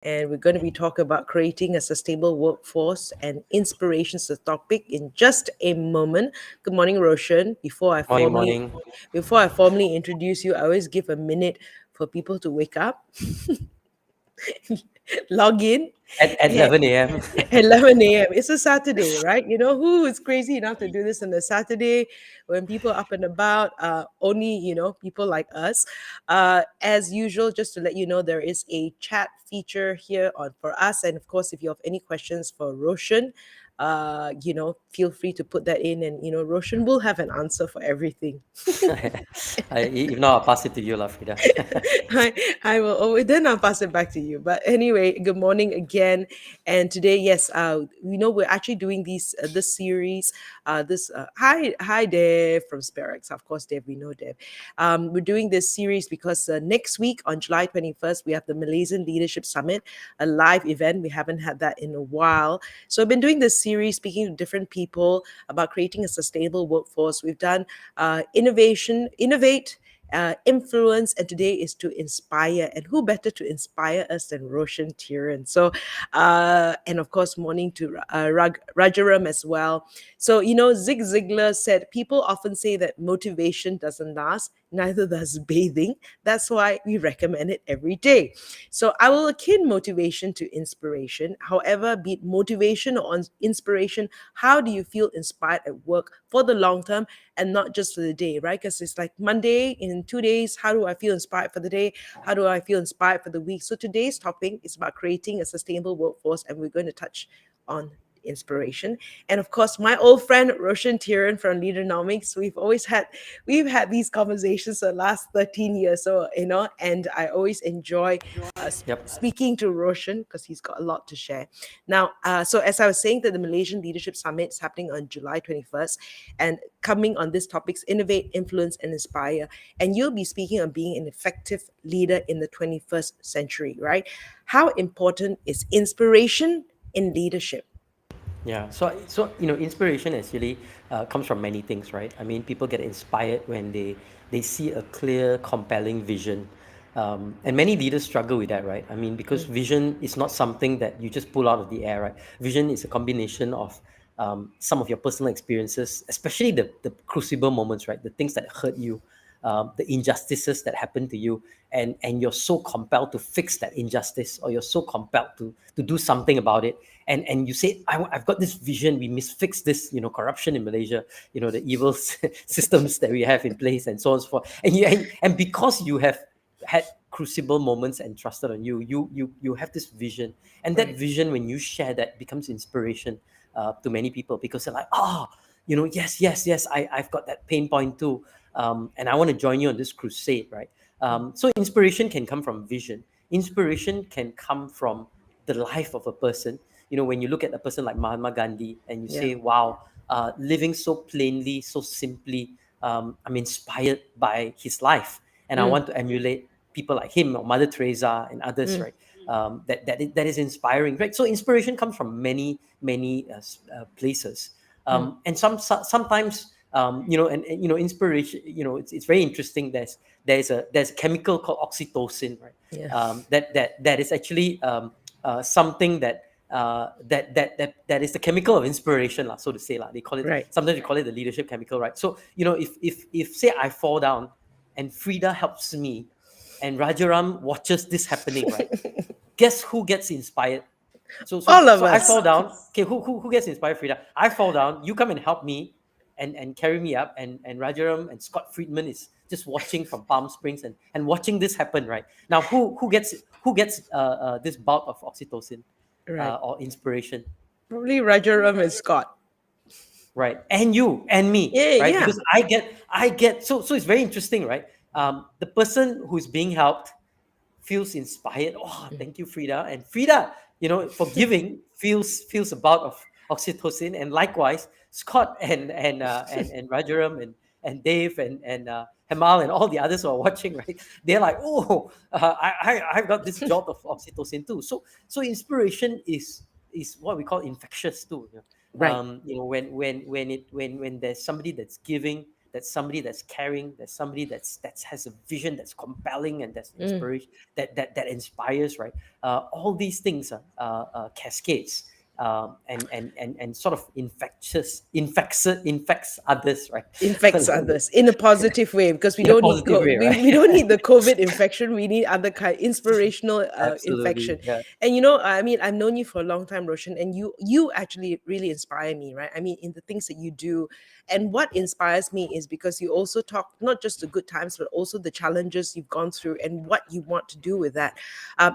and we're going to be talking about creating a sustainable workforce and inspiration is the topic in just a moment. Good morning, Roshan. Morning, morning. Before I formally introduce you, I always give a minute for people to wake up, log in, At and 11 a.m. 11 a.m. It's a Saturday, right? You know, who is crazy enough to do this on a Saturday when people are up and about? Only, people like us. As usual, just to let you know, there is a chat feature here on for us. And of course, if you have any questions for Roshan, feel free to put that in, and Roshan will have an answer for everything. If not, I'll pass it to you, Frida. I will. Oh, then I'll pass it back to you. But anyway, good morning again. And today, yes, we're actually doing this series. Hi, Dev from Sperex. Of course, Dev, we know Dev. We're doing this series because next week on July 21st, we have the Malaysian Leadership Summit, a live event. We haven't had that in a while. So I've been doing this series, speaking to different people about creating a sustainable workforce. We've done innovate, influence, and today is to inspire. And who better to inspire us than Roshan Tiran? So, and of course, morning to Rajaram as well. So, Zig Ziglar said, people often say that motivation doesn't last, neither does bathing. That's why we recommend it every day. So, I will akin motivation to inspiration. However, be it motivation or inspiration, how do you feel inspired at work for the long term and not just for the day, right? Because it's like Monday, in 2 days, how do I feel inspired for the day? How do I feel inspired for the week? So today's topic is about creating a sustainable workforce, and we're going to touch on inspiration. And of course, my old friend Roshan Tiran from Leadernomics. We've had these conversations for the last 13 years. So, and I always enjoy Yep. speaking to Roshan because he's got a lot to share. Now, so as I was saying, that the Malaysian Leadership Summit is happening on July 21st, and coming on this topics: innovate, influence, and inspire. And you'll be speaking on being an effective leader in the 21st century, right? How important is inspiration in leadership? Yeah. Inspiration actually comes from many things, right? I mean, people get inspired when they see a clear, compelling vision. And many leaders struggle with that, right? I mean, because vision is not something that you just pull out of the air, right? Vision is a combination of some of your personal experiences, especially the crucible moments, right? The things that hurt you, the injustices that happen to you, and you're so compelled to fix that injustice, or you're so compelled to do something about it, and you say, I've got this vision. We must fix this, corruption in Malaysia, the evil systems that we have in place, and so on and so forth. And because you have had crucible moments and trusted on you have this vision, and that Right. vision, when you share that, becomes inspiration to many people, because they're like, yes, I've got that pain point too, and I want to join you on this crusade, right? So inspiration can come from vision. Inspiration can come from the life of a person. When you look at a person like Mahatma Gandhi, and you Yeah. say, wow, living so plainly, so simply, I'm inspired by his life, and I Mm, want to emulate people like him, or Mother Teresa, and others, mm, right? That is inspiring, right? So inspiration comes from many places, mm. and sometimes, inspiration, it's very interesting. There's a chemical called oxytocin, right? Yeah. That is actually something that is the chemical of inspiration, lah, so to say, lah. They call it, Right. sometimes you call it the leadership chemical, right? So, if say I fall down, and Frida helps me, and Rajaram watches this happening, right? Guess who gets inspired? So so All of so I us. fall down. Okay, who gets inspired, Frida? I fall down. You come and help me, and carry me up. And Rajaram and Scott Friedman is just watching from Palm Springs, and watching this happen, right? Now, who gets this bout of oxytocin, Right. or inspiration? Probably Rajaram and Scott. Right? And you and me, Yeah, right? yeah. Because I get so it's very interesting, right? The person who's being helped feels inspired. Oh, thank you, Frida. And Frida, for giving, feels a bout of oxytocin. And likewise, Scott and Rajaram and Dave and Hemal and all the others who are watching, right? They're like, oh, I've got this jolt of oxytocin too. So inspiration is what we call infectious too. Right. When there's somebody that's giving, that's somebody that's caring, that's somebody that's has a vision that's compelling and that's Mm. inspiration, that inspires, right? All these things cascades, and sort of infects others, right? Infects Along the, others in a positive way, because we in a don't need positive way, right? we don't need the COVID infection. We need other kind inspirational Absolutely, infection. yeah. And you know, I mean, I've known you for a long time, Roshan, and you actually really inspire me, right? I mean, in the things that you do. And what inspires me is because you also talk not just the good times, but also the challenges you've gone through and what you want to do with that.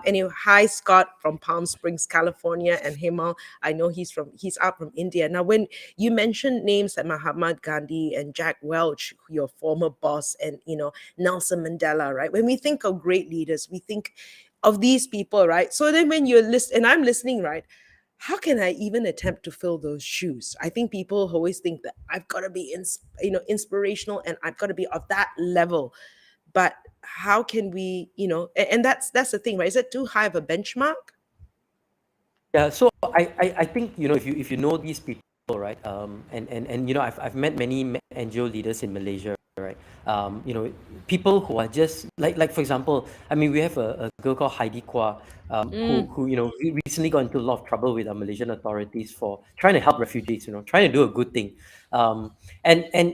Anyway, hi Scott from Palm Springs, California, and Himal. I know he's out from India. Now, when you mentioned names like Mahatma Gandhi and Jack Welch, your former boss, and Nelson Mandela, right? When we think of great leaders, we think of these people, right? So then when you're listening, and I'm listening, right? How can I even attempt to fill those shoes? I think people always think that I've got to be inspirational, and I've got to be of that level. But how can we, and that's the thing, right? Is it too high of a benchmark? Yeah, so I think, if you know these people, right, and I've met many NGO leaders in Malaysia, right, people who are just like for example, I mean, we have a girl called Heidi Kwa, Mm, who recently got into a lot of trouble with our Malaysian authorities for trying to help refugees, trying to do a good thing, and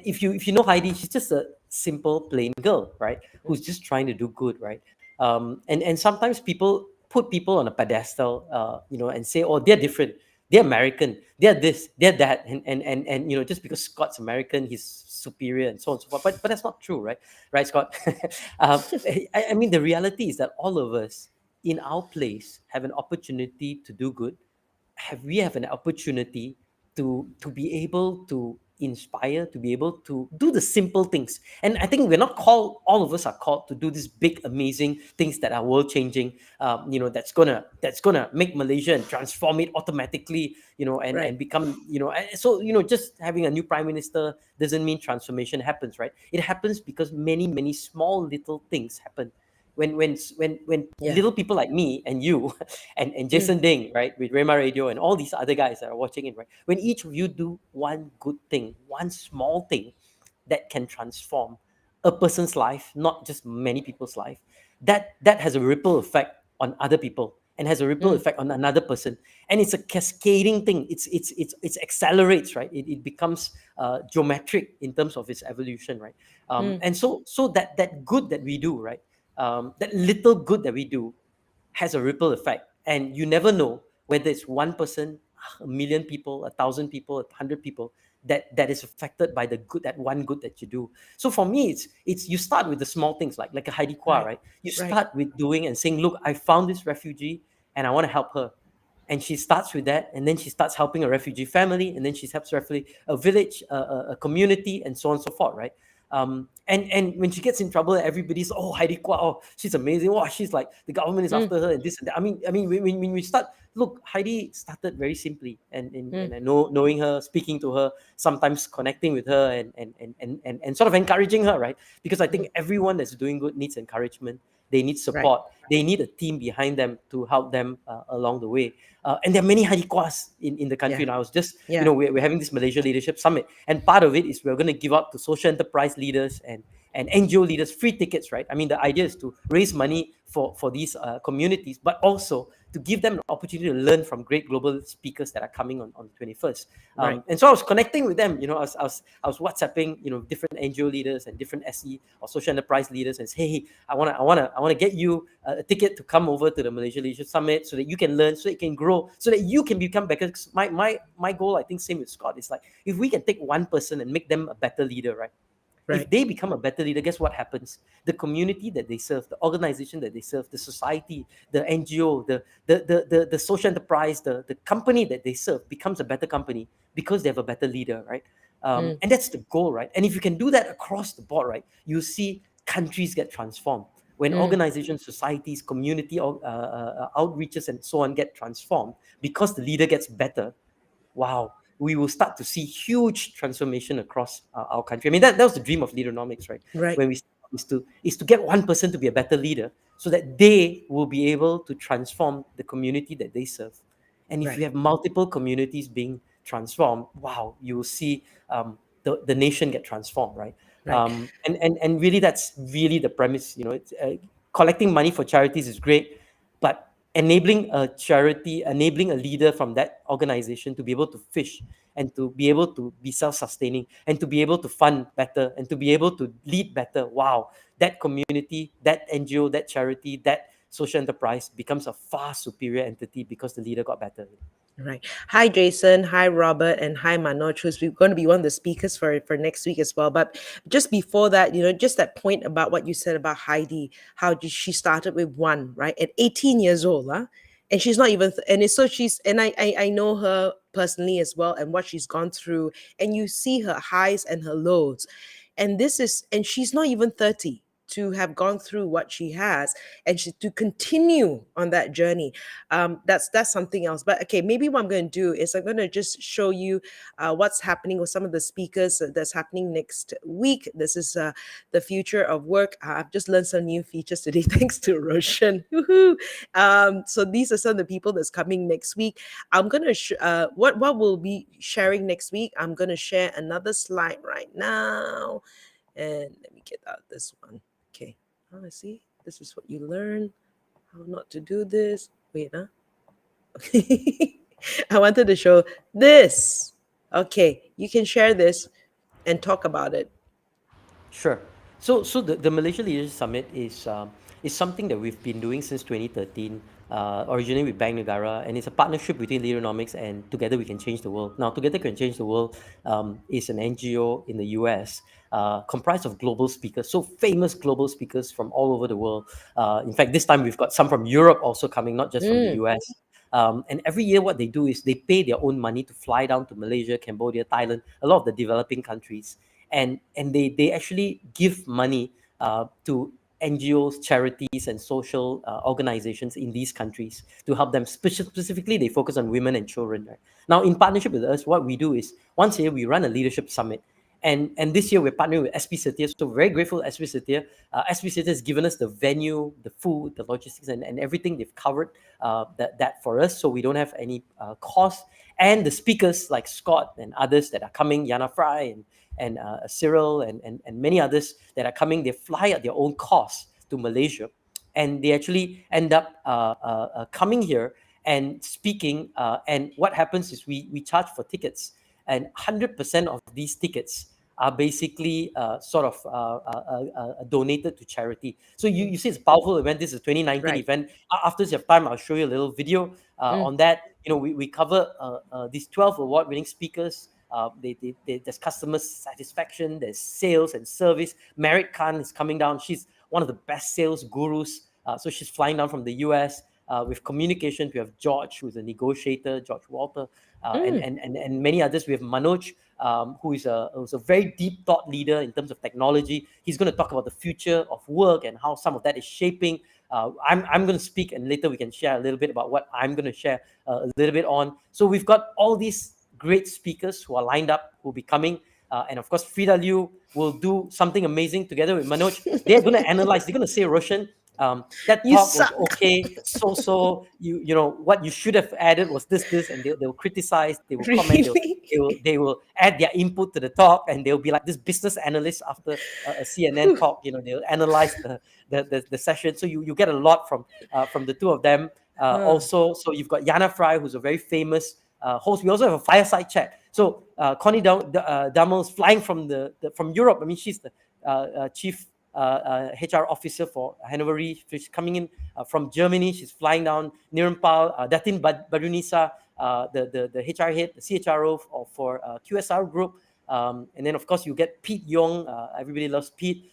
if you know Heidi, she's just a simple plain girl, right, who's just trying to do good, right, and sometimes people put people on a pedestal, and say, oh, they're different, they're American, they're this, they're that, and just because Scott's American, he's superior, and so on and so forth. But that's not true, right? Right, Scott? I mean, the reality is that all of us in our place have an opportunity to do good. We have an opportunity to be able to inspire, to be able to do the simple things. And I think we're not called, all of us are called to do these big amazing things that are world changing, that's gonna make Malaysia and transform it automatically, right. and become, so, just having a new prime minister doesn't mean transformation happens, right? It happens because many many small little things happen when Yeah. little people like me and you and Mm, Jason Ding, right, with Rema Radio and all these other guys that are watching it, right? When each of you do one good thing, one small thing that can transform a person's life, not just many people's life, that has a ripple effect on other people and has a ripple mm, effect on another person, and it's a cascading thing. It's accelerates, right? It becomes geometric in terms of its evolution, right? mm, And so that good that we do, right, that little good that we do has a ripple effect, and you never know whether it's one person, a million people, 1,000 people, 100 people that is affected by the good, that one good that you do. So for me, it's you start with the small things, like a Heidi Kwa, right. right? You Right. start with doing and saying, look, I found this refugee and I want to help her, and she starts with that, and then she starts helping a refugee family, and then she helps roughly a village, a community, and so on and so forth, right? And when she gets in trouble, everybody's, oh, Heidi Kwa, oh, she's amazing, oh, she's like, the government is Mm, after her, and this and that. I mean when we start, look, Heidi started very simply, and mm, I know, knowing her, speaking to her, sometimes connecting with her, and sort of encouraging her, right? Because I mm, think everyone that's doing good needs encouragement, they need right. support, they need a team behind them to help them along the way. And there are many Hadikwas in the country. Yeah. And I was just, Yeah. we're having this Malaysia Leadership Summit. And part of it is we're going to give out to social enterprise leaders and NGO leaders free tickets, right? I mean, the idea is to raise money for these communities, but also to give them an opportunity to learn from great global speakers that are coming on the 21st. Right. And so I was connecting with them. I was WhatsApping, different NGO leaders and different SE or social enterprise leaders, and say, hey, I want to get you a ticket to come over to the Malaysia Leadership Summit so that you can learn, so that you can grow, so that you can become better. 'Cause my goal, I think, same with Scott, is like, if we can take one person and make them a better leader, right? If Right. they become a better leader, guess what happens? The community that they serve, the organization that they serve, the society, the NGO, the social enterprise, the company that they serve becomes a better company because they have a better leader, right? Mm, And that's the goal, right? And if you can do that across the board, right, you see countries get transformed. When mm, organizations, societies, community outreaches, and so on get transformed because the leader gets better, wow, we will start to see huge transformation across our country. I mean, that was the dream of leaderonomics, right? right. When we is to get one person to be a better leader, so that they will be able to transform the community that they serve. And if Right. you have multiple communities being transformed, wow, you will see the nation get transformed, right? Right. And really, that's really the premise. It's collecting money for charities is great, but enabling a leader from that organization to be able to fish and to be able to be self-sustaining and to be able to fund better and to be able to lead better. Wow, that community, that NGO, that charity, that social enterprise becomes a far superior entity because the leader got better. Right. Hi, Jason. Hi, Robert. And hi, Manoj, who's going to be one of the speakers for next week as well. But just before that, just that point about what you said about Heidi, how she started with one, right? At 18 years old, huh? And she's not even, and it's so she's, and I know her personally as well and what she's gone through. And you see her highs and her lows. And she's not even 30 to have gone through what she has and to continue on that journey. That's something else. But okay, maybe what I'm going to do is I'm going to just show you what's happening with some of the speakers that's happening next week. This is the future of work. I've just learned some new features today thanks to Roshan. Woohoo. So these are some of the people that's coming next week. I'm going to what we'll be sharing next week. I'm going to share another slide right now, and let me get out this one. Okay. Oh, I see. This is what you learn. How not to do this. Wait, huh? I wanted to show this. Okay, you can share this and talk about it. Sure. So the Malaysia Leadership Summit is something that we've been doing since 2013, originally with Bank Negara, and it's a partnership between Leaderonomics and Together We Can Change the World. Now, Together We Can Change the World is an NGO in the US comprised of global speakers, so famous global speakers from all over the world. In fact, this time we've got some from Europe also coming, not just from the Mm, US. And every year, what they do is they pay their own money to fly down to Malaysia, Cambodia, Thailand, a lot of the developing countries, and they actually give money to NGOs, charities, and social organizations in these countries to help them. Specifically, they focus on women and children. Right? Now, in partnership with us, what we do is once a year we run a leadership summit. And this year we're partnering with SP Setia. So very grateful SP Setia. SP Setia has given us the venue, the food, the logistics, and everything. They've covered that for us, so we don't have any cost. And the speakers like Scott and others that are coming, Yana Fry and Cyril and many others that are coming, they fly at their own cost to Malaysia, and they actually end up coming here and speaking. And what happens is we charge for tickets, and 100% of these tickets are basically donated to charity. So you see, it's a powerful event. This is a 2019 right. event. After you have time, I'll show you a little video Mm, on that. We cover these 12 award-winning speakers. There's customer satisfaction, there's sales and service. Merit Khan is coming down. She's one of the best sales gurus. So she's flying down from the US. With communication, we have George, who's a negotiator, George Walter, mm, and many others. We have Manoj, who's a very deep thought leader in terms of technology. He's going to talk about the future of work and how some of that is shaping. I'm going to speak, and later we can share a little bit about what I'm going to share a little bit on. So we've got all these great speakers who are lined up, who will be coming. And of course, Frida Liu will do something amazing together with Manoj. They're going to analyze, they're going to say, Roshan, that you talk was suck. okay, so what you should have added was this, and they'll criticize, they will comment, Really? they will add their input to the talk, and they'll be like this business analyst after a CNN talk. They'll analyze the session. So you get a lot from the two of them. Huh. Also, so you've got Yana Fry, who's a very famous host. We also have a fireside chat. So Connie Damel is flying from Europe. I mean, she's the chief HR officer for Hanover Re. She's coming in from Germany. She's flying down. Nirampal, Datin Badunisa, the HR head, the CHRO for QSR Group. And then, of course, you get Pete Yong. Everybody loves Pete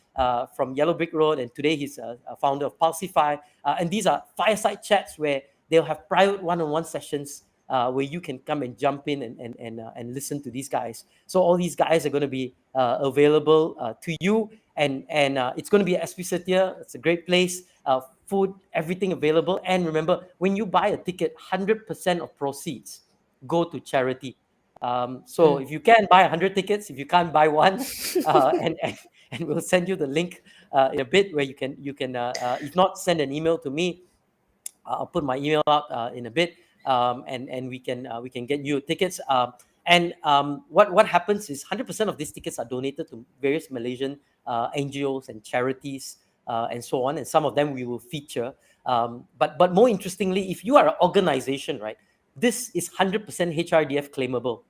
from Yellow Brick Road. And today he's a founder of Pulsify. And these are fireside chats where they'll have private one-on-one sessions where you can come and jump in and listen to these guys. So all these guys are going to be available to you, and it's going to be at SP Setia. It's a great place. Food, everything available. And remember, when you buy a ticket, 100% of proceeds go to charity. So Mm. if you can buy 100 tickets, if you can't buy one, and we'll send you the link in a bit where you can if not, send an email to me. I'll put my email out in a bit, and we can get you tickets. And what happens is 100% of these tickets are donated to various Malaysian NGOs and charities and so on. And some of them we will feature. But more interestingly, if you are an organization, right, this is 100% HRDF claimable.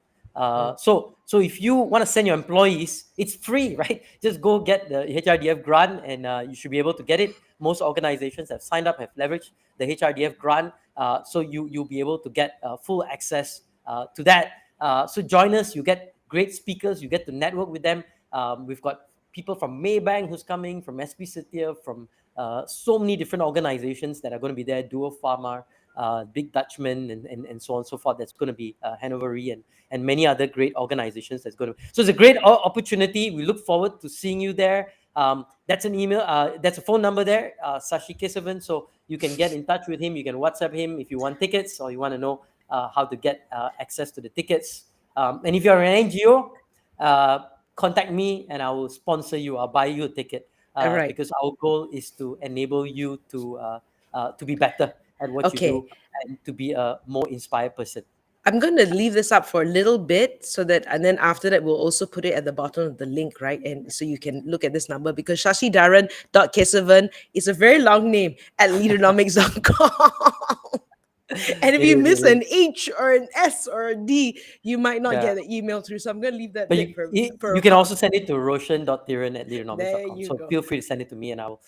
So if you want to send your employees, it's free, right? Just go get the HRDF grant, and you should be able to get it. Most organizations have signed up, have leveraged the HRDF grant, so you'll be able to get full access to that. So join us. You get great speakers. You get to network with them. We've got people from Maybank who's coming, from SP Setia, from so many different organizations that are going to be there. Duo Pharma, Big Dutchman, and so on and so forth. That's going to be Hanover Re, and many other great organizations that's going to. So it's a great opportunity. We look forward to seeing you there. That's an email. That's a phone number there, Sashi Kesavan. So you can get in touch with him. You can WhatsApp him if you want tickets or you want to know how to get access to the tickets. And if you're an NGO, contact me and I will sponsor you. I'll buy you a ticket All right. because our goal is to enable you to be better at what you Okay. do and to be a more inspired person. I'm going to leave this up for a little bit so that, and then after that, we'll also put it at the bottom of the link, right? And so you can look at this number because Shashidaran.Kesavan is a very long name at leadernomics.com. And if It you is. miss It is. an H or an S or a D, you might not Yeah. get the email through. So I'm going to leave that But bit you can also send it to there roshan.thiran@leadernomics.com. you So go. feel free to send it to me and I'll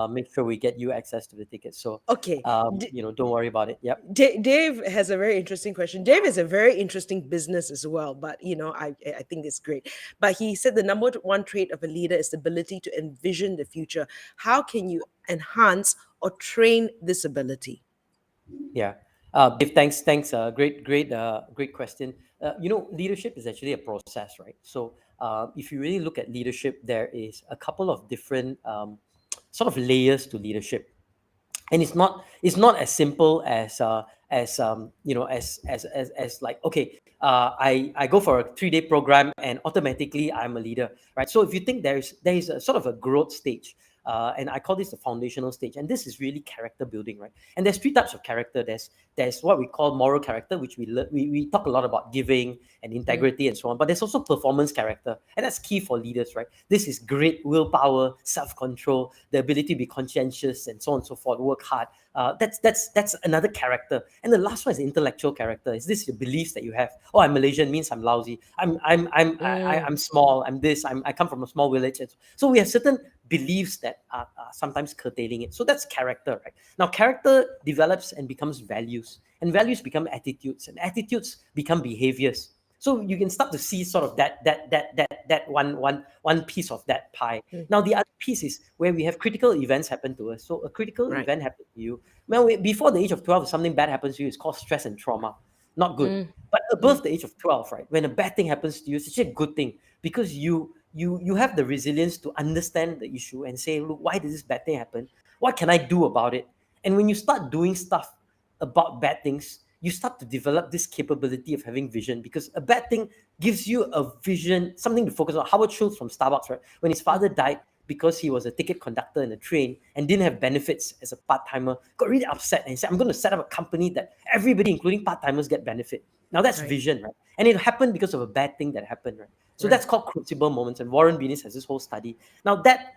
make sure we get you access to the tickets. So, Okay. don't worry about it. Yep. Dave has a very interesting question. Dave is a very interesting business as well, but I think it's great. But he said the number one trait of a leader is the ability to envision the future. How can you enhance or train this ability? Yeah. Dave, thanks. Great question. Leadership is actually a process, right? So, if you really look at leadership, there is a couple of different sort of layers to leadership, and it's not as simple as like, okay, I go for a 3-day program and automatically I'm a leader, right? So if you think there is a sort of a growth stage, and I call this the foundational stage, and this is really character building, right? And there's three types of character. There's what we call moral character, which we talk a lot about giving and Mm, integrity and so on, but there's also performance character, and that's key for leaders, right? This is great willpower, self-control, the ability to be conscientious and so on and so forth, work hard. That's another character. And the last one is intellectual character. Is this your beliefs that you have? Oh, I'm Malaysian means I'm lousy. I'm small. I come from a small village. So we have certain beliefs that are sometimes curtailing it. So that's character, right? Now character develops and becomes values, and values become attitudes, and attitudes become behaviors. So you can start to see sort of that one piece of that pie. mm, Now the other piece is where we have critical events happen to us. So a critical right. event happened to you. Well, before the age of 12, if something bad happens to you, it's called stress and trauma. Not good. Mm, But mm, above the age of 12, right, when a bad thing happens to you, it's actually a good thing because you have the resilience to understand the issue and say, look, why did this bad thing happen? What can I do about it? And when you start doing stuff about bad things, you start to develop this capability of having vision, because a bad thing gives you a vision, something to focus on. Howard Schultz from Starbucks, right? When his mm, father died because he was a ticket conductor in a train and didn't have benefits as a part-timer, got really upset and he said, I'm going to set up a company that everybody, including part-timers, get benefit. Now that's right. vision, right? And it happened because of a bad thing that happened, right? So Right. that's called crucible moments. And Warren Bennis has this whole study. Now that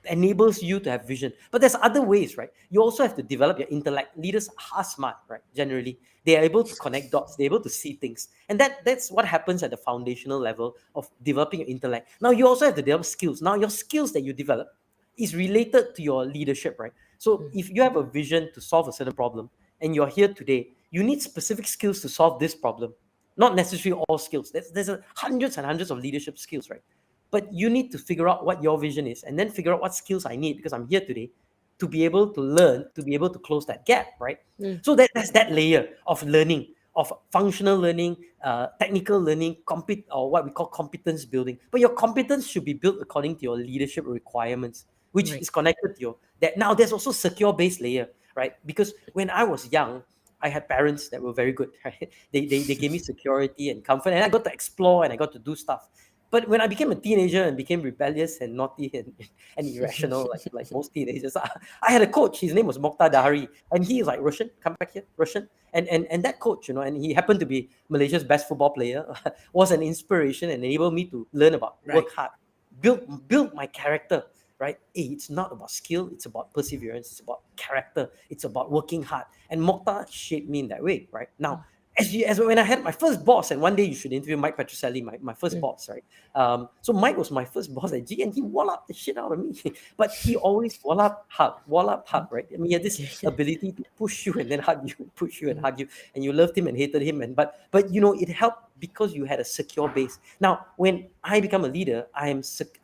enables you to have vision. But there's other ways, right? You also have to develop your intellect. Leaders are smart, right? Generally, they are able to connect dots. They're able to see things, and that's what happens at the foundational level of developing your intellect. Now, you also have to develop skills. Now, your skills that you develop is related to your leadership, right? So, Mm, if you have a vision to solve a certain problem, and you're here today, you need specific skills to solve this problem. Not necessarily all skills. There's hundreds and hundreds of leadership skills, right? But you need to figure out what your vision is and then figure out what skills I need, because I'm here today to be able to learn, to be able to close that gap, right? mm, So that's that layer of learning, of functional learning, technical learning, or what we call competence building. But your competence should be built according to your leadership requirements, which right. is connected to your that. Now there's also secure base layer, right? Because when I was young, I had parents that were very good, right? They gave me security and comfort, and I got to explore and I got to do stuff. But when I became a teenager and became rebellious and naughty and irrational, like most teenagers, I had a coach. His name was Mokhtar Dahari, and he is like, Roshan, come back here, Roshan. And that coach, and he happened to be Malaysia's best football player, was an inspiration and enabled me to learn about Right. work hard, build my character. Right? Hey, it's not about skill, it's about perseverance, it's about character, it's about working hard. And Mokhtar shaped me in that way, right? Now, as when I had my first boss, and one day you should interview Mike Petroselli, my first boss, right? So Mike was my first boss at G, and he walloped the shit out of me. But he always wallop hard, right? I mean, he had this ability to push you and then hug you, push you and hug you, and you loved him and hated him. And but it helped because you had a secure base. Now, when I become a leader, I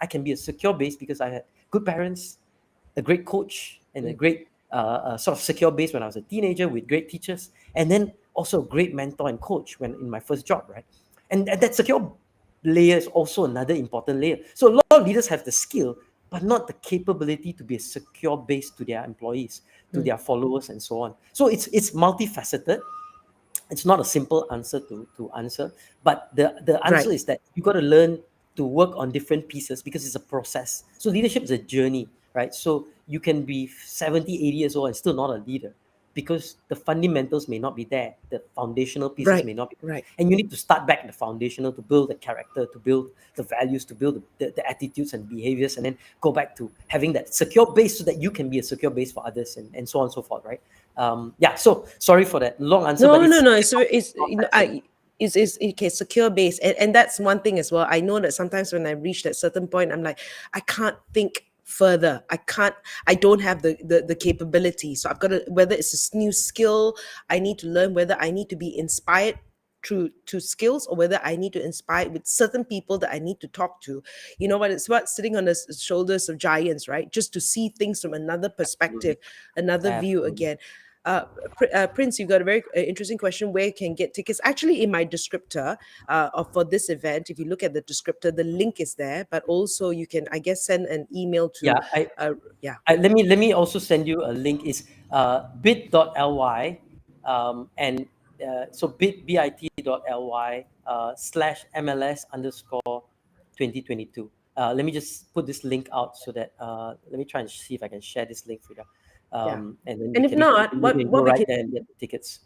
can be a secure base because I had good parents, a great coach, and a great sort of secure base when I was a teenager with great teachers, and then also a great mentor and coach when in my first job, right? And that secure layer is also another important layer. So a lot of leaders have the skill, but not the capability to be a secure base to their employees, to their followers, and so on. So it's multifaceted. It's not a simple answer to answer, but the answer Right. is that you got to learn to work on different pieces because it's a process. So leadership is a journey, right? So you can be 70, 80 years old and still not a leader because the fundamentals may not be there, the foundational pieces Right. may not be there. Right. And you need to start back at the foundational to build the character, to build the values, to build the attitudes and behaviors, and then go back to having that secure base so that you can be a secure base for others, and so on and so forth, right? Yeah, so sorry for that long answer, but No, no, it's no. It's it's okay, secure base, and that's one thing as well. I know that sometimes when I reach that certain point, I'm like, I can't think further. I don't have the capability. So I've got to, whether it's a new skill I need to learn, whether I need to be inspired through to skills, or whether I need to inspire with certain people that I need to talk to. You know what? It's about sitting on the shoulders of giants, right? Just to see things from another perspective, absolutely, another view absolutely. again. Prince, you've got a very interesting question. Where you can get tickets? Actually, in my descriptor for this event, if you look at the descriptor, the link is there. But also, you can, I guess, send an email to. Yeah, Yeah, let me also send you a link. Is bit.ly, and so bit.ly slash MLS underscore 2022. Let me just put this link out so that let me try and see if I can share this link, Frida. yeah. And then And if not, you can go what we right can, there and get the tickets.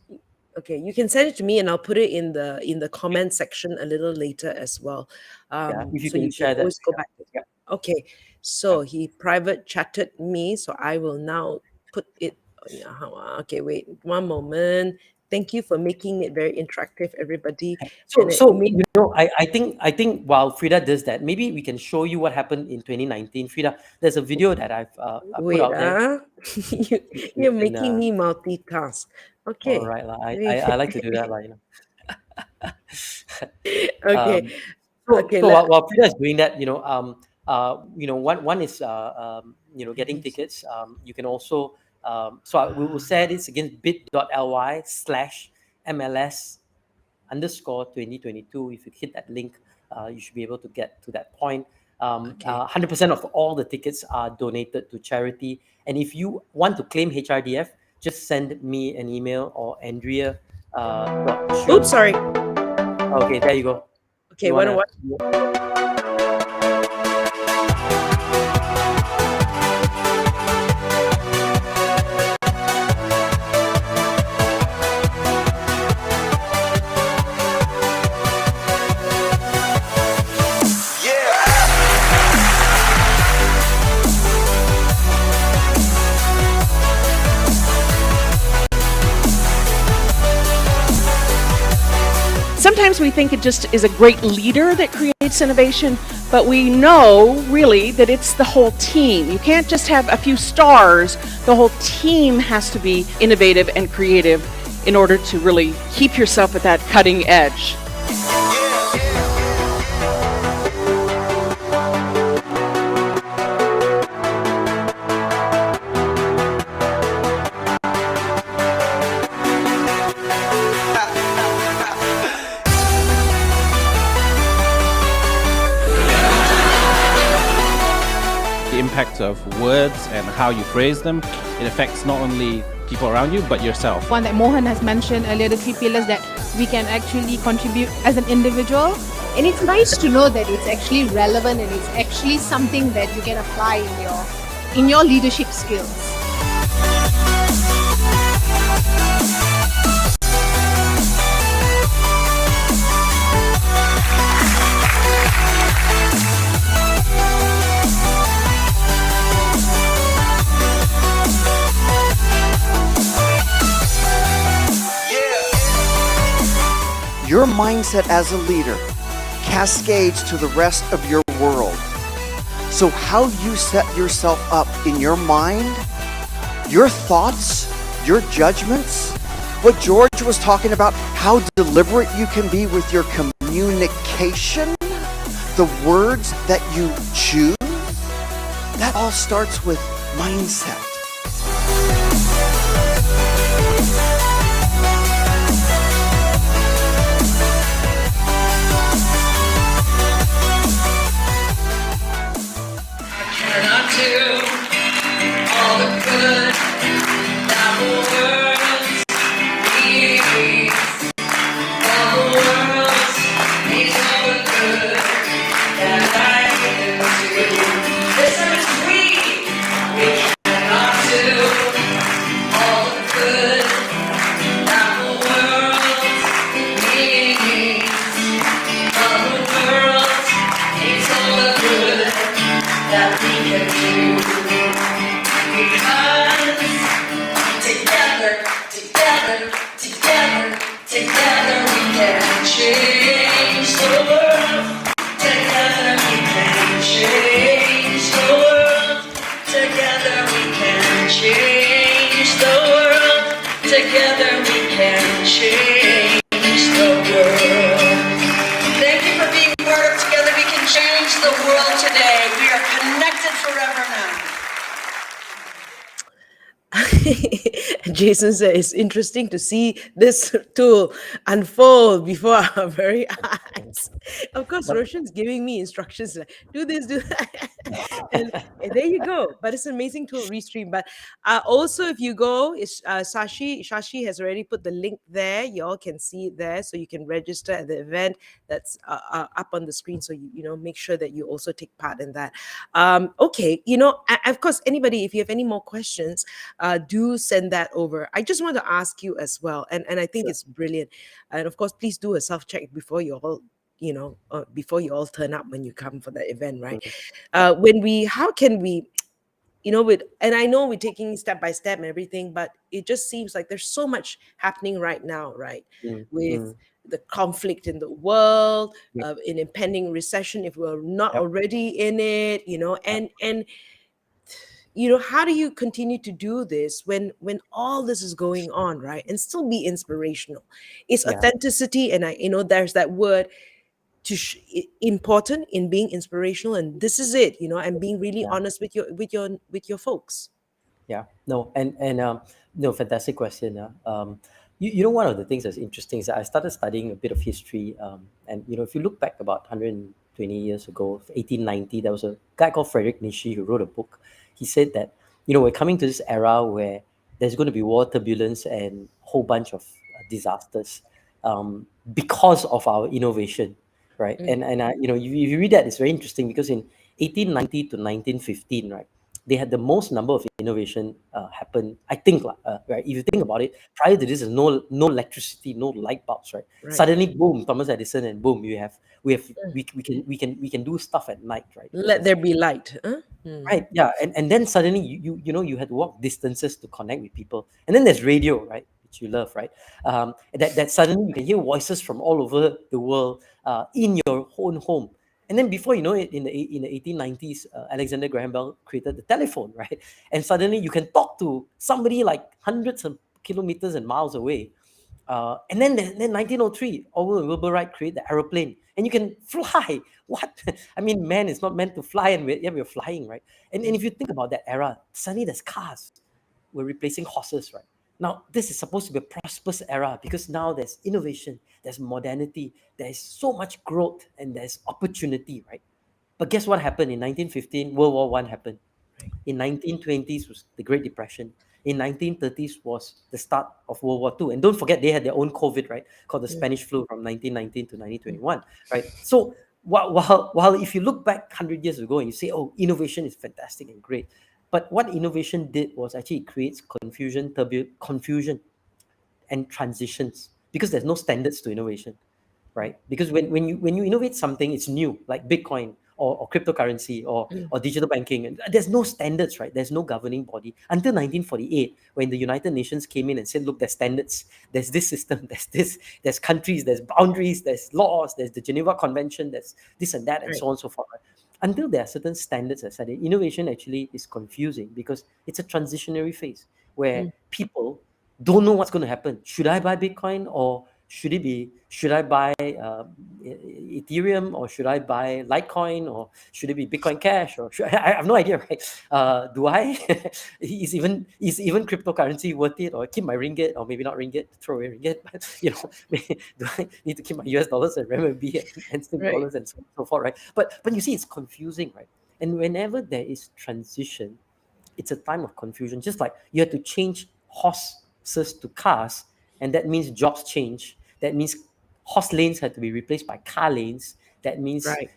okay, you can send it to me, and I'll put it in the comment section a little later as well. Yeah, if you So can you can share that, always go Frida. back to it. Yeah, Okay, yeah. so he private chatted me, so I will now put it. Yeah, okay, wait one moment. Thank you for making it very interactive, everybody. So, And it so made I think while Frida does that, maybe we can show you what happened in 2019. Frida, there's a video that I put wait, out there. you, You you're can, making me multitask. all Okay. right, lah. Wait. I like to do that, lah. Okay. Um, so Okay, so let while Frida is doing that, one is getting mhm, tickets. You can also we will share this against bit.ly slash MLS underscore 2022. If you hit that link, you should be able to get to that point. okay. 100% of all the tickets are donated to charity. And if you want to claim HRDF, just send me an email or Andrea Oops, Cheung. sorry. Okay, there you go. Okay, You what wanna? what Sometimes we think it just is a great leader that creates innovation, but we know really that it's the whole team. You can't just have a few stars, the whole team has to be innovative and creative in order to really keep yourself at that cutting edge. The impact of words and how you phrase them, it affects not only people around you but yourself. One that Mohan has mentioned earlier, the three pillars that we can actually contribute as an individual And it's nice to know that it's actually relevant and it's actually something that you can apply in your leadership skills. Your mindset as a leader cascades to the rest of your world. So how you set yourself up in your mind, your thoughts, your judgments, what George was talking about, how deliberate you can be with your communication, the words that you choose, that all starts with mindset. Cannot do all the good that the world needs. All the world needs all the good that I can do. Listen to me. We cannot do all the good that the world needs. All the world needs all the good that we can do, because together we can change the world. Together we can change the world. Together we can change the world. Together we can change the world. Thank you for being part of Together We Can Change the World today. We are connected forever now. Jason said it's interesting to see this tool unfold before our very eyes. Of course, Roshan's giving me instructions like do this, do that. and there you go. But it's an amazing tool, Restream. But also, if you go, it's Shashi has already put the link there. You all can see it there, so you can register at the event that's up on the screen. So you know, make sure that you also take part in that. Okay, you know, of course, anybody, if you have any more questions, do send that over. I just want to ask you as well, and I think it's brilliant. And of course, please do a self check before you all, you know, before you all turn up when you come for the event, right? How can we, you know, and I know we're taking step by step and everything, but it just seems like there's so much happening right now, right? With the conflict in the world, an impending recession, if we're not already in it, you know, and you know, how do you continue to do this when all this is going on, right? And still be inspirational. It's authenticity, and I, you know, there's that word important in being inspirational, and this is it, you know, and being really honest with your folks. Yeah, no, and no, fantastic question. You know, one of the things that's interesting is that I started studying a bit of history, and you know, if you look back about 120 years ago, 1890, there was a guy called Friedrich Nietzsche who wrote a book. He said that, you know, we're coming to this era where there's going to be war, turbulence, and a whole bunch of disasters because of our innovation, right? And I, you know, if you read that, it's very interesting because in 1890 to 1915, right, they had the most number of innovation happen. I think, right? If you think about it, prior to this, there's no electricity, no light bulbs, right? Suddenly, boom, Thomas Edison, and boom, we can do stuff at night, right? Let there be light, huh? Right, yeah, and then suddenly you know, you had to walk distances to connect with people, and then there's radio, right, which you love, right? That suddenly you can hear voices from all over the world in your own home, and then before you know it, in the 1890s, Alexander Graham Bell created the telephone, right? And suddenly you can talk to somebody like hundreds of kilometers and miles away. And then 1903, Orville and Wilbur Wright create the aeroplane, and you can fly. What? I mean, man is not meant to fly, and we're flying, right? And if you think about that era, suddenly there's cars. We're replacing horses, right? Now, this is supposed to be a prosperous era because now there's innovation, there's modernity, there's so much growth, and there's opportunity, right? But guess what happened in 1915? World War I happened. In 1920s was the Great Depression. in 1930s was the start of World War II. And don't forget, they had their own COVID, right? Called the Spanish flu from 1919 to 1921, right? So while if you look back 100 years ago and you say, oh, innovation is fantastic and great, but what innovation did was actually it creates confusion and transitions because there's no standards to innovation, right? Because when you innovate something, it's new, like Bitcoin or cryptocurrency or digital banking, and there's no standards, right? There's no governing body until 1948 when the United Nations came in and said, look, there's standards, there's this system, there's countries, there's boundaries, there's laws, there's the Geneva Convention, there's this and that, and Right. so on and so forth. Right? Until there are certain standards, I said, innovation actually is confusing because it's a transitionary phase where people don't know what's going to happen. Should I buy Bitcoin or should I buy Ethereum or should I buy Litecoin or should it be Bitcoin Cash or I have no idea, right? Do I is even cryptocurrency worth it, or keep my ringgit, or maybe not ringgit, throw away ringgit, but do I need to keep my US dollars and renminbi and Sing Right. dollars and so forth, right? But you see, it's confusing, right? And whenever there is transition, it's a time of confusion. Just like you had to change horses to cars, and that means jobs change. That means horse lanes had to be replaced by car lanes. That means Right.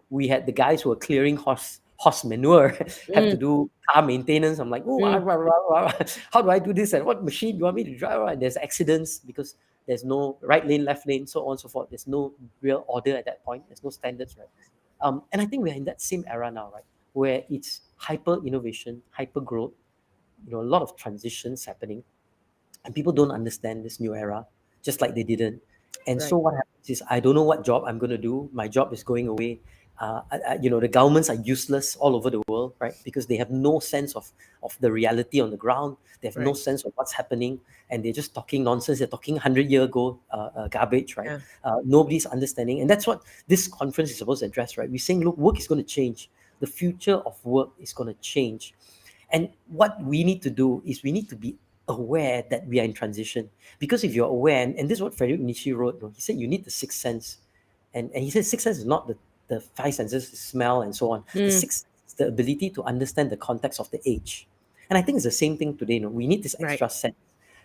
we had the guys who were clearing horse manure have to Mm, do car maintenance. I'm like, oh, mm, how do I do this? And what machine do you want me to drive? And there's accidents because there's no right lane, left lane, so on and so forth. There's no real order at that point. There's no standards, right? And I think we're in that same era now, right? Where it's hyper innovation, hyper growth, a lot of transitions happening, and people don't understand this new era, just like they didn't. And so right. what happens is, I don't know what job I'm going to do. My job is going away. The governments are useless all over the world, right? Because they have no sense of the reality on the ground. They have no Right. sense of what's happening, and they're just talking nonsense. They're talking 100-year ago garbage, right? Yeah. Nobody's understanding, and that's what this conference is supposed to address, right? We're saying, look, work is going to change. The future of work is going to change. And what we need to do is we need to be aware that we are in transition. Because if you're aware, and this is what Friedrich Nietzsche wrote, he said you need the sixth sense. And he said sixth sense is not the five senses, smell and so on. The Mm, sixth sense is the ability to understand the context of the age. And I think it's the same thing today. We need this right. extra sense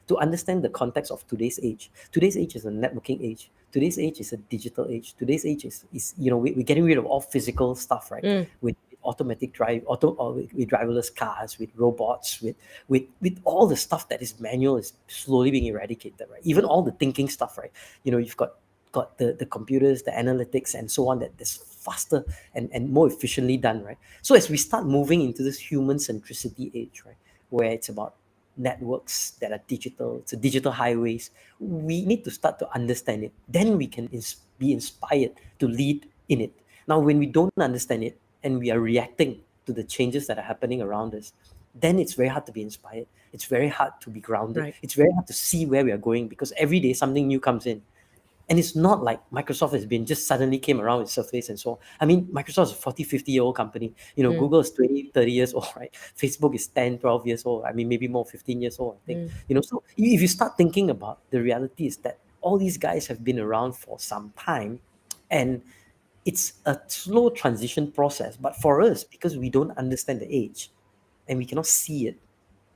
to understand the context of today's age. Today's age is a networking age. Today's age is a digital age. Today's age is we're getting rid of all physical stuff, right? Mm, With automatic drive, or with driverless cars, with robots, with all the stuff that is manual is slowly being eradicated, right? Even all the thinking stuff, right? You've got the computers, the analytics, and so on that is faster and more efficiently done, right? So as we start moving into this human centricity age, right, where it's about networks that are digital, it's a digital highways, we need to start to understand it. Then we can be inspired to lead in it. Now, when we don't understand it and we are reacting to the changes that are happening around us, then it's very hard to be inspired. It's very hard to be grounded. right. It's very hard to see where we are going because every day something new comes in. And it's not like Microsoft has been just suddenly came around with Surface and so on. I mean, Microsoft is a 40, 50-year-old company. Mm, Google is 20, 30 years old, right? Facebook is 10, 12 years old. I mean, maybe more, 15 years old, I think. mm, So if you start thinking about the reality is that all these guys have been around for some time, and it's a slow transition process. But for us, because we don't understand the age and we cannot see it,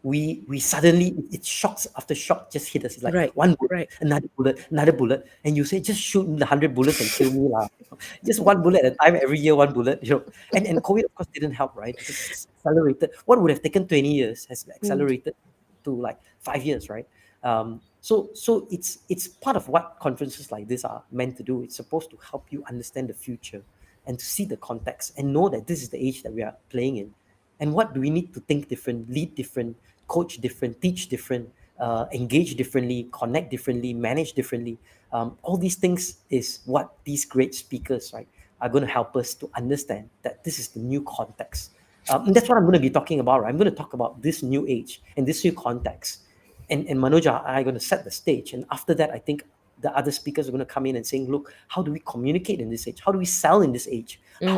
we suddenly, it shocks after shock just hit us. It's like right. one bullet, Right. another bullet, and you say, just shoot the 100 bullets and kill me, lah. Just one bullet at a time, every year one bullet. And COVID of course didn't help, right? Because it's accelerated. What would have taken 20 years has Mm, accelerated to like 5 years, right? So it's part of what conferences like this are meant to do. It's supposed to help you understand the future and to see the context and know that this is the age that we are playing in. And what do we need to think different, lead different, coach different, teach different, engage differently, connect differently, manage differently. All these things is what these great speakers, right, are going to help us to understand that this is the new context. And that's what I'm going to be talking about. Right? I'm going to talk about this new age and this new context. And Manoj and I are going to set the stage. And after that, I think the other speakers are going to come in and saying, look, how do we communicate in this age? How do we sell in this age? mm,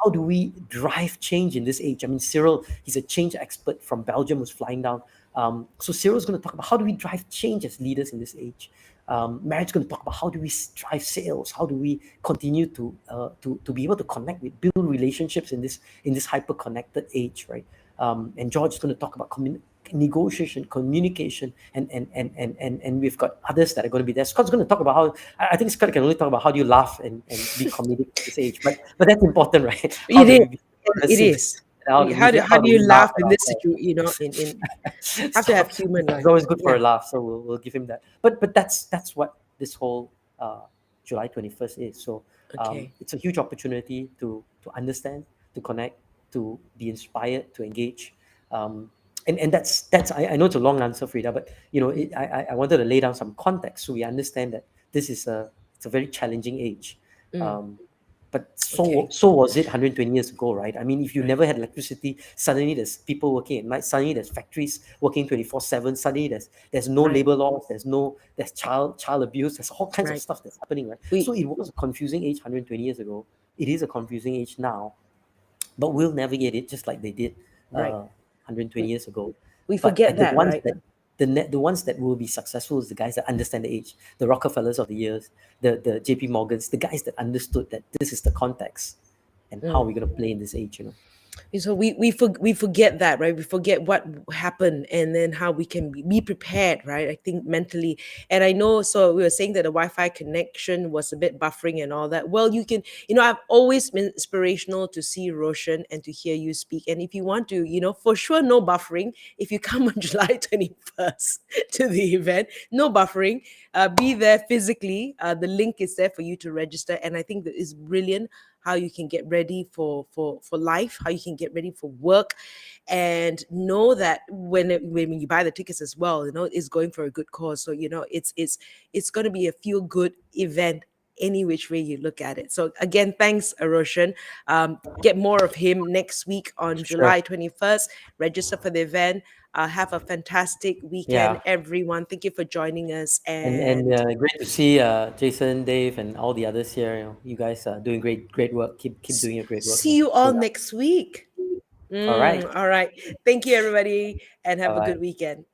How do we drive change in this age? I mean, Cyril, he's a change expert from Belgium who's flying down. So Cyril's going to talk about how do we drive change as leaders in this age. Mary's going to talk about how do we drive sales? How do we continue to be able to connect build relationships in this hyper connected age, right? And George is going to talk about negotiation, communication, and we've got others that are going to be there. Scott's going to talk about how I think Scott can only talk about how do you laugh and be comedic at this age, but that's important, right? How It do is. we be It immersive? is. How do we How how do do you we laugh laugh at in this ourselves? situation? In have to So have humor, it's right? always good for Yeah. a laugh. So we'll give him that. But that's what this whole July 21st is. So Okay. it's a huge opportunity to understand, to connect, to be inspired, to engage. Um, and that's I know it's a long answer, Frida, but I wanted to lay down some context so we understand that this is it's a very challenging age. Mm, Um, but okay. so was it 120 years ago, right? I mean, if you Right. never had electricity, suddenly there's people working at night, suddenly there's factories working 24/7, suddenly there's no Right. labor laws, there's child abuse, there's all kinds of Right. stuff that's happening, right? So We. it was a confusing age 120 years ago. It is a confusing age now, but we'll navigate it just like they did Right. 120 We years ago. we But forget and the that, ones right? that the ones that will be successful is the guys that understand the age, the Rockefellers of the years, the JP Morgans, the guys that understood that this is the context and how we're going to play in this age, So we forget that, right? We forget what happened and then how we can be prepared, right? I think mentally. And I know, so we were saying that the Wi-Fi connection was a bit buffering and all that. Well, you can, I've always been inspirational to see Roshan and to hear you speak. And if you want to, for sure, no buffering. If you come on July 21st to the event, no buffering. Be there physically. The link is there for you to register. And I think that is brilliant how you can get ready for life, how you can get ready for work, and know that when you buy the tickets as well, it's going for a good cause. So it's going to be a feel good event any which way you look at it. So again, thanks, Roshan. Get more of him next week on Sure. July 21st. Register for the event. Have a fantastic weekend, Yeah. everyone. Thank you for joining us. And And great to see Jason, Dave, and all the others here. You guys are doing great work. Keep doing your great work. see you all So, next week. all right. All right. Thank you, everybody, and Bye have a good bye. weekend.